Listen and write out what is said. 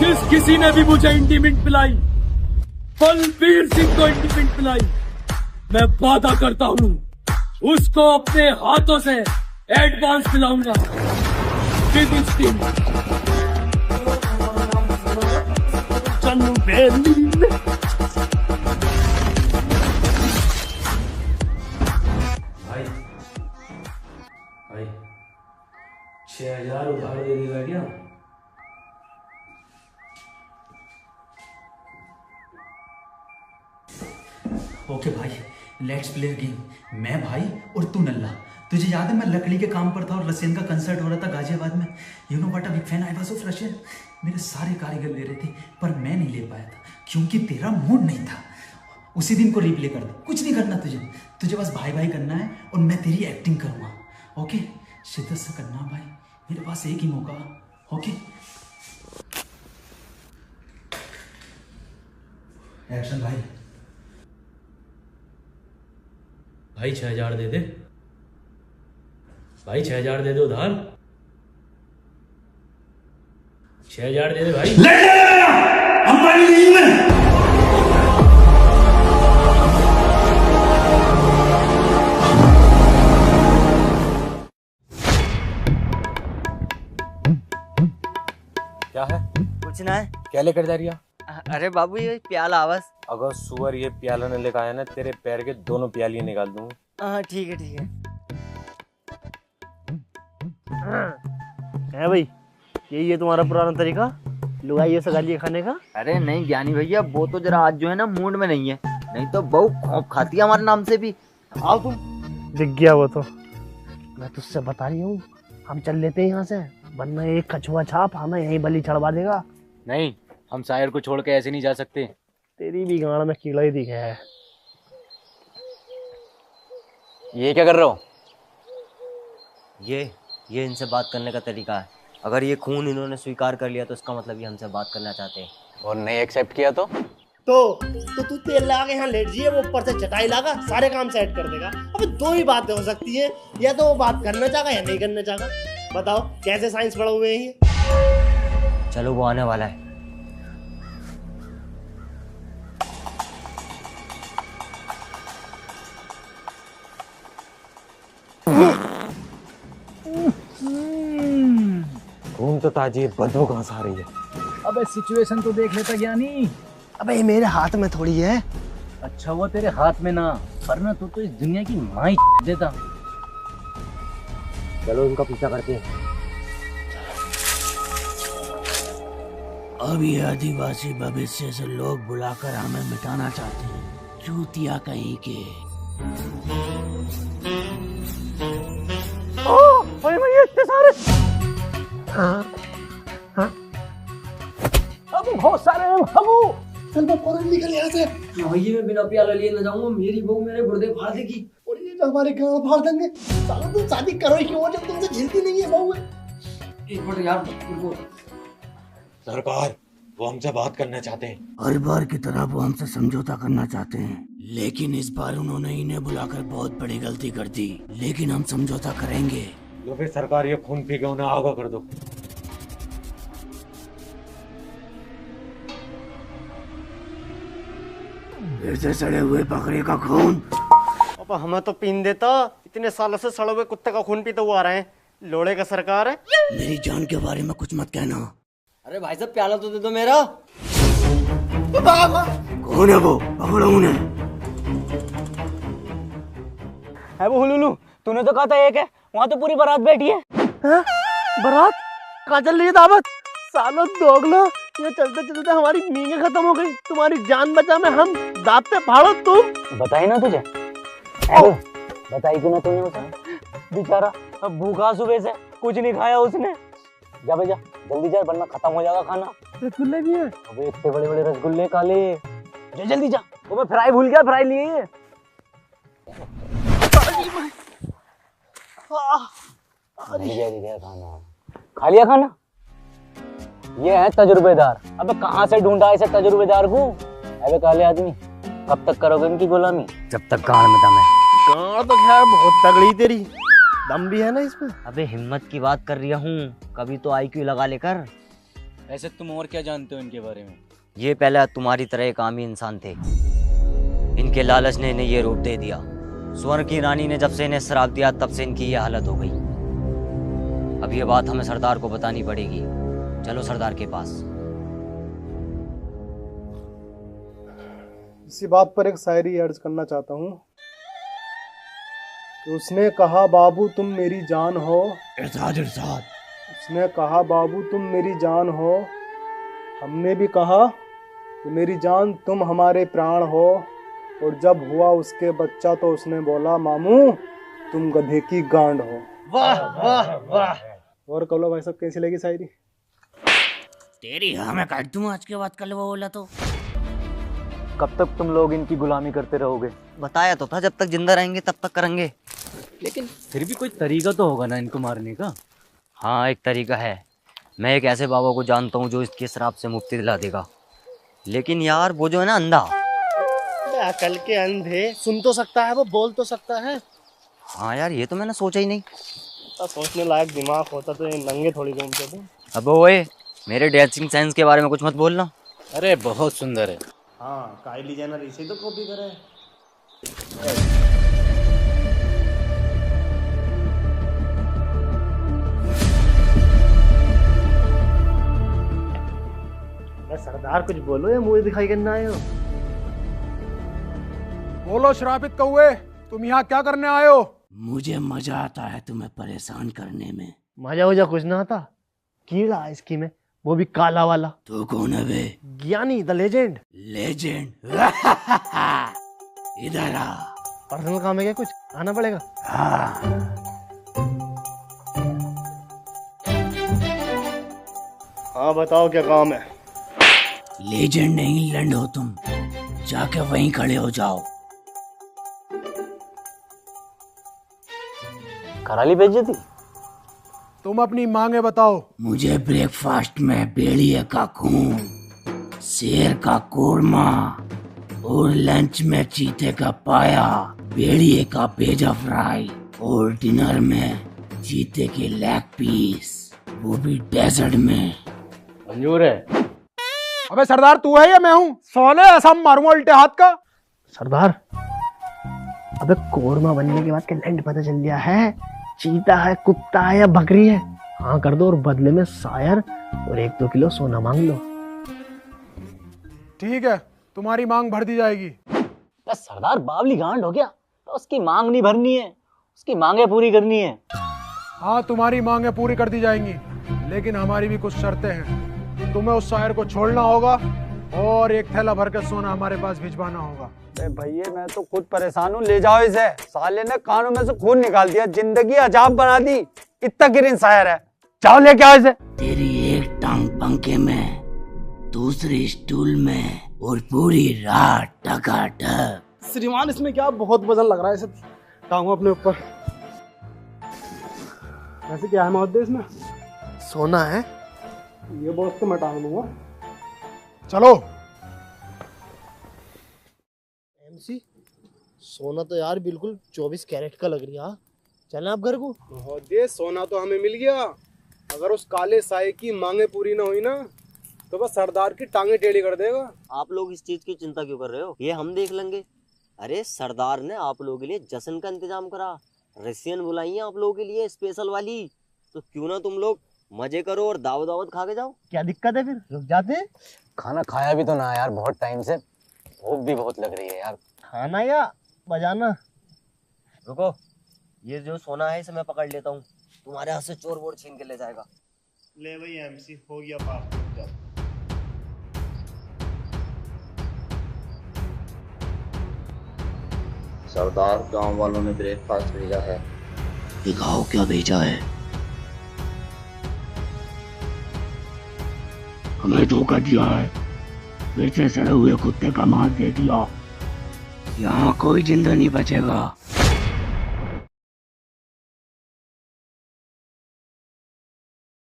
जिस किसी ने भी मुझे इंटीमेंट पिलाई, बलबीर सिंह को इंटीमेंट पिलाई, मैं वादा करता हूँ उसको अपने हाथों से एडवांस पिलाऊंगा। चलू बेली भाई 6,000 उधार दे देगा क्या? ओके भाई, लेट्स प्ले गेम। मैं भाई और तू नल्ला। तुझे याद है मैं लकड़ी के काम पर था और रशियन का कंसर्ट हो रहा था गाजियाबाद में। You know what a big fan I was of Russian. मेरे सारे कारीगर ले रहे थे पर मैं नहीं ले पाया था क्योंकि तेरा मूड नहीं था। उसी दिन को रिप्ले कर दे, कुछ नहीं करना तुझे बस भाई भाई करना है और मैं तेरी एक्टिंग करूँगा। ओके, शिद्दत से करना भाई, मेरे पास एक ही मौका। ओके, एक्शन भाई। भाई 6,000 दे दे भाई, 6,000 दे दे उधार। 6,000 दे दे भाई। अंबानी नहीं मैं। क्या है? कुछ ना है। क्या लेकर जा रही है? अरे बाबू ये प्याला आवाज। अगर सुअर ये प्याला न लेकर आया ना, तेरे पैर के दोनों प्यालियां निकाल दूंगा। हाँ ठीक है ठीक है भाई, यही है तुम्हारा पुराना तरीका लुगाइयों से गालियाँ खाने का? अरे नहीं ज्ञानी भैया, वो तो जरा आज जो है ना मूड में नहीं है, नहीं तो बहू खौफ खाती है हमारे नाम से भी। आओ तुम। दिख गया वो तो, मैं तुझसे बता रही हूँ, हम चल लेते हैं यहाँ से, वरना एक कछुआ छाप हमें यहीं बलि चढ़वा देगा। नहीं, हम शायर को छोड़ के ऐसे नहीं जा सकते। तेरी भी गाड़ में कीड़ा ही दिखे है। ये क्या कर रहे हो? ये इनसे बात करने का तरीका है। अगर ये खून इन्होंने स्वीकार कर लिया तो इसका मतलब ये हमसे बात करना चाहते हैं। और नहीं एक्सेप्ट किया तो तू तेल लगा के यहाँ लेट जाइए, वो ऊपर से चटाई लगा सारे काम सेट कर देगा। अबे दो ही बातें हो सकती है, या तो वो बात करना चाहेगा या नहीं करना चाहेगा। बताओ कैसे साइंस पढ़े हुए हैं ये? चलो वो आने वाला है। खून तो ताजी, बदबू कहाँ से आ रही है? अबे सिचुएशन तो देख लेता ज्ञानी। अबे ये मेरे हाथ में थोड़ी है। अच्छा वो तेरे हाथ में ना, वरना तो इस दुनिया की माँ ही देता। चलो इनका पीछा करते हैं। अब ये आदिवासी भविष्य से लोग बुलाकर हमें मिटाना चाहते हैं, चूतिया कहीं के। इतने सारे अब बहुत सारे हैं बाबू। चल मैं फौरन निकल यहाँ से। भैया मैं बिना प्याला लिए न जाऊंगा, मेरी बहू मेरे गुर्दे फाड़ देगी। और ये जो हमारे गाँव फाड़ देंगे। साला तुम शादी करो ही क्यों जब तुमसे झेलती नहीं है बहू। एक मिनट यार, रुको। सरकार, वो हमसे बात करना चाहते हैं। हर बार की तरह वो हमसे समझौता करना चाहते हैं, लेकिन इस बार उन्होंने इन्हें बुलाकर बहुत बड़ी गलती कर दी। लेकिन हम समझौता करेंगे। तो फिर सरकार ये खून पी के उन्हें आगा कर दो। ऐसे सड़े हुए बकरे का खून। अब हमें तो पीन देता, इतने सालों से सड़े हुए कुत्ते का खून पीते हुए आ रहे हैं। लोड़े का सरकार है। मेरी जान के बारे में कुछ मत कहना। अरे भाई साहब प्याला तो दे दो मेरा। कौन है वो? पकड़ो उन्हें। है वो हुलुलु, तूने तो कहा था एक है, वहाँ तो पूरी बारात बैठी है। बारात कहाँ चल रही है? दावत। सालो दोगलो, ये चलते चलते हमारी मींगे खत्म हो गई। तुम्हारी जान बचा में हम दांत पे फाड़ो तुम। बताई ना तुझे, बताई क्यों ना तूने उसे? बेचारा अब भूखा सुबह से, कुछ नहीं खाया उसने। जा भैया जल्दी जा, वरना खत्म हो जाएगा खाना। रसगुल्ले भी है? अबे इतने बड़े बड़े रसगुल्ले काले। जा जल्दी जा। तो मैं फ्राई भूल गया, फ्राई लिए। खाना खा लिया खाना? ये है तजुर्बेदार। अबे कहाँ से ढूंढा इसे तजुर्बेदार को? अबे काले आदमी, कब तक करोगे इनकी गुलामी? जब तक गाड़ में दम है। गाड़ तो खैर बहुत तगड़ी तेरी, दम भी है ना इसमें। अबे हिम्मत की बात कर रहा हूँ, कभी तो आईक्यू लगा लेकर। ऐसे तुम और क्या जानते हो इनके बारे में? ये पहले तुम्हारी तरह एक आम इंसान थे। इनके लालच ने इन्हें ये रूप दे दिया। स्वर्ण की रानी ने जब से इन्हें श्राप दिया तब से इनकी ये हालत हो गई। अब ये बात हमें सरदार को बतानी पड़ेगी। चलो सरदार के पास। इसी बात पर एक शायरी अर्ज करना चाहता हूँ कि उसने कहा बाबू तुम मेरी जान हो। इरशाद इरशाद। उसने कहा बाबू तुम मेरी जान हो, हमने भी कहा कि मेरी जान तुम हमारे प्राण हो। और जब हुआ उसके बच्चा तो उसने बोला मामू तुम गधे की गांड हो। वाह वाह वाह। और कलो भाई साहब कैसी लगी शायरी? तेरी हाँ मैं काट दूँ आज के बाद कल वो बोला तो। कब तक तुम लोग इनकी गुलामी करते रहोगे? बताया तो था जब तक जिंदा रहेंगे तब तक करेंगे। लेकिन फिर भी कोई तरीका तो होगा ना इनको मारने का? हाँ एक तरीका है। मैं एक ऐसे बाबा को जानता हूँ जो इसके श्राप से मुक्ति दिला देगा। लेकिन यार वो जो है ना अंधा। अकल के अंधे, सुन तो सकता है वो, बोल तो सकता है। हाँ यार ये तो मैंने सोचा ही नहीं। तो सोचने लायक दिमाग होता तो ये नंगे थोड़ी घूमते थे। अब ओए मेरे ड्रेसिंग सेंस के बारे में कुछ मत बोलना। अरे बहुत सुंदर है। हाँ काइली जेनर इसे तो कॉपी करे। सरदार कुछ बोलो या मुझे दिखाई करना आए हो? बोलो श्रापित कौए, तुम यहाँ क्या करने आए हो? मुझे मजा आता है तुम्हें परेशान करने में। मजा वजा कुछ ना आता। कीड़ा है इसकी में, वो भी काला वाला। तू कौन है बे? ज्ञानी द लेजेंड। लेजेंड? इधर आ। पर्सनल काम है क्या कुछ? आना पड़ेगा। हाँ बताओ क्या काम है? लेजेंड नहीं लंड हो तुम, जाके वहीं खड़े हो जाओ। कराली बेइज्जती? तुम अपनी मांगे बताओ। मुझे ब्रेकफास्ट में भेड़िए का खून, शेर का कोरमा और लंच में चीते का पाया, भेड़िए का भेजा फ्राई और डिनर में चीते के लेग पीस, वो भी डेजर्ट में। मंजूर है। अबे सरदार तू है या मैं हूँ? सोने ऐसा मारूंगा उल्टे हाथ का। सरदार अबे कोरमा बनने के बाद क्या लैंड पता चल गया है? चीता है, कुत्ता है या बकरी है? हाँ कर दो और बदले में शायर और 1-2 किलो सोना मांग लो। ठीक है तुम्हारी मांग भर दी जाएगी। बस सरदार बावली गांड हो गया तो उसकी मांग नहीं भरनी है, उसकी मांगे पूरी करनी है। हाँ तुम्हारी मांगे पूरी कर दी जाएंगी, लेकिन हमारी भी कुछ शर्तें हैं। तुम्हें उस शायर को छोड़ना होगा और एक थैला भर के सोना हमारे पास भिजवाना होगा। भैया मैं तो खुद परेशान हूँ, ले जाओ इसे। साले ने कानों में से खून निकाल दिया, जिंदगी अजाब बना दी। इतना गिरिन शायर है, जाओ लेके आओ इसे। तेरी एक टांग पंखे में, दूसरी स्टूल में और पूरी रात टकाटक। श्रीमान इसमें क्या बहुत वजन लग रहा है, इसे टांगो अपने ऊपर। वैसे क्या है महोदय इसमें? सोना है। ये बॉक्स तो मैं टांग लूंगा। चलो। एमसी सोना तो यार बिल्कुल 24 कैरेट का लग रही है। चलें आप घर को? महोदय सोना तो हमें मिल गया, अगर उस काले साए की मांगे पूरी ना हुई ना तो बस सरदार की टांगे टेढ़ी कर देगा। आप लोग इस चीज की चिंता क्यों कर रहे हो? ये हम देख लेंगे। अरे सरदार ने आप लोगों के लिए जश्न का इंतजाम करा, रसियन बुलाई है आप लोगों के लिए स्पेशल वाली। तो क्यों ना तुम लोग मजे करो और दावत दावत खा के जाओ। क्या दिक्कत है फिर? रुक जाते हैं। खाना खाया भी तो ना यार, बहुत टाइम से, भूख भी बहुत लग रही है यार। खाना या बजाना? रुको, ये जो सोना है इसे मैं पकड़ लेता हूँ, तुम्हारे हाथ से चोर वोर छीन के ले जाएगा। ले भाई एमसी हो गया पाप। सरदार गांव वालों ने ब्रेकफास्ट भेजा है। दिखाओ क्या भेजा है। हमें धोखा दिया है, फिर से सड़े हुए कुत्ते का मांस दे दिया। यहाँ कोई जिंदा नहीं बचेगा।